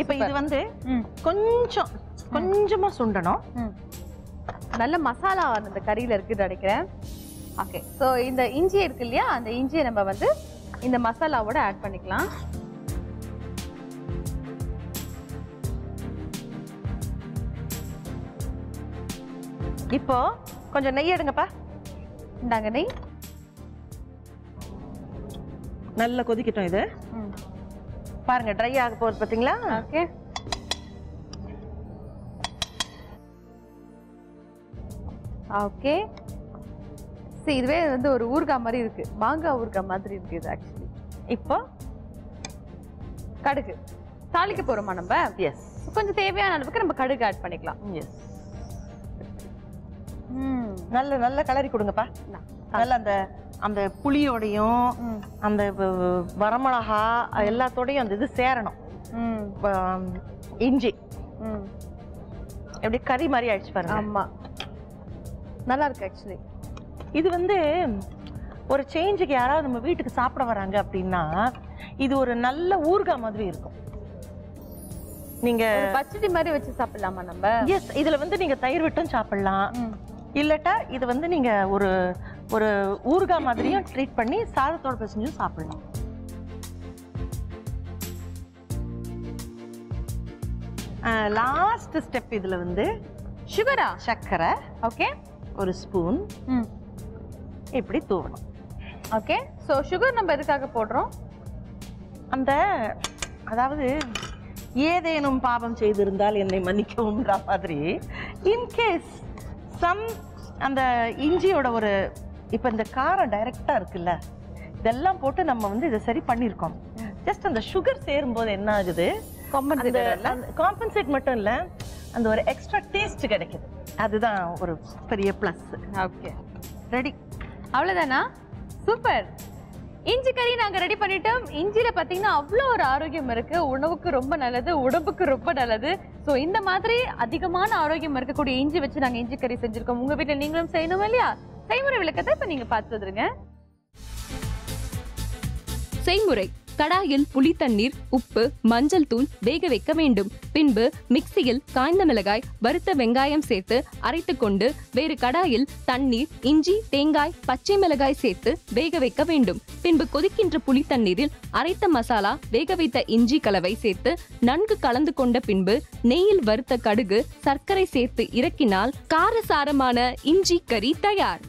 இப்போ இது வந்து கொஞ்சமா சுண்டணும். நல்ல மசாலா அந்த கறியில இருக்குன்னு நினைக்கிறேன். ஓகே, ஸோ இந்த இஞ்சி இருக்கு இல்லையா, அந்த இஞ்சியை நம்ம வந்து இந்த மசாலாவோட ஆட் பண்ணிக்கலாம். இப்போ கொஞ்சம் நெய் எடுங்கப்பா. இந்தாங்க நெய். நல்லா கொதிக்கட்டும். இது பாருங்க ட்ரை ஆக போகுது பாத்தீங்களா? Okay, okay. சரி, இதுவே வந்து ஒரு ஊறுகாய் மாதிரி இருக்கு, மாங்காய் ஊறுகாய் மாதிரி இருக்கு இது ஆக்சுவலி. இப்போ கடுகு தாளிக்க போறோமா நம்ம? எஸ். கொஞ்சம் தேவையான அளவுக்கு நம்ம கடுகு ஆட் பண்ணிக்கலாம். எஸ். நல்ல நல்ல கலரி கொடுங்கப்பா. நல்ல அந்த அந்த புளியோடையும் அந்த வரமிளகா எல்லாத்தோடையும் அந்த இது சேரணும். இஞ்சி எப்படி கறி மாதிரி ஆயிடுச்சு பாருங்க. ஆமா, நல்லா இருக்கு ஆக்சுவலி. இது வந்து ஒரு சேஞ்சுக்கு யாராவது நம்ம வீட்டுக்கு சாப்பிட வராங்க அப்படின்னா இது ஒரு நல்ல ஊறுகாய் மாதிரி இருக்கும். நீங்க பச்சடி மாதிரி வச்சு சாப்பிடலாமா நம்ம? எஸ். இதுல வந்து நீங்க தயிர் விட்டும் சாப்பிடலாம், இல்லட்டா இது வந்து நீங்க ஒரு ஒரு ஊறுகாய் மாதிரியும் ட்ரீட் பண்ணி சாதத்தோட பிசைஞ்சும் சாப்பிடலாம். லாஸ்ட் ஸ்டெப் இதுல வந்து சுகரா? சர்க்கரை. ஓகே, ஒரு ஸ்பூன் இப்படி தூவணும். ஓகே, ஸோ சுகர் நம்ம எதுக்காக போடுறோம்? அந்த அதாவது ஏதேனும் பாவம் செய்திருந்தால் என்னை மன்னிக்கவும்ன்ற மாதிரி இன்கேஸ் சம் அந்த இஞ்சியோட ஒரு இப்போ இந்த காரம் டைரக்டா இருக்குல்ல, இதெல்லாம் போட்டு நம்ம வந்து இதை சரி பண்ணியிருக்கோம். ஜஸ்ட் அந்த சுகர் சேரும்போது என்ன ஆகுது, காம்பன்சேட் மட்டும் இல்லை, அந்த ஒரு எக்ஸ்ட்ரா டேஸ்ட் கிடைக்குது. அதுதான் ஒரு பெரிய பிளஸ். Okay, ready. அவ்வளோதானா? சூப்பர். இஞ்சி கறி நாங்கள் ரெடி பண்ணிட்டோம். இஞ்சியில் பார்த்தீங்கன்னா அவ்வளோ ஒரு ஆரோக்கியம் இருக்கு, உணவுக்கு ரொம்ப நல்லது, உடம்புக்கு ரொம்ப நல்லது. ஸோ இந்த மாதிரி அதிகமான ஆரோக்கியம் இருக்கக்கூடிய இஞ்சி வச்சு நாங்கள் இஞ்சி கறி செஞ்சுருக்கோம். உங்கள் வீட்டில் நீங்களும் செய்யணும் இல்லையா? செய்முறை விளக்கத்தை இப்போ நீங்கள் பார்த்து வந்துருங்க. செய்முறை: கடாயில் புளி தண்ணீர், உப்பு, மஞ்சள் தூள் வேக வைக்க வேண்டும். பின்பு மிக்சியில் காய்ந்த மிளகாய், வறுத்த வெங்காயம் சேர்த்து அரைத்துக் கொண்டு வேறு கடாயில் தண்ணீர், இஞ்சி, தேங்காய், பச்சை மிளகாய் சேர்த்து வேக வைக்க வேண்டும். பின்பு கொதிக்கின்ற புளி தண்ணீரில் அரைத்த மசாலா, வேக வைத்த இஞ்சி கலவை சேர்த்து நன்கு கலந்து கொண்ட பின்பு நெய்யில் வறுத்த கடுகு, சர்க்கரை சேர்த்து இறக்கினால் காரசாரமான இஞ்சி கறி தயார்.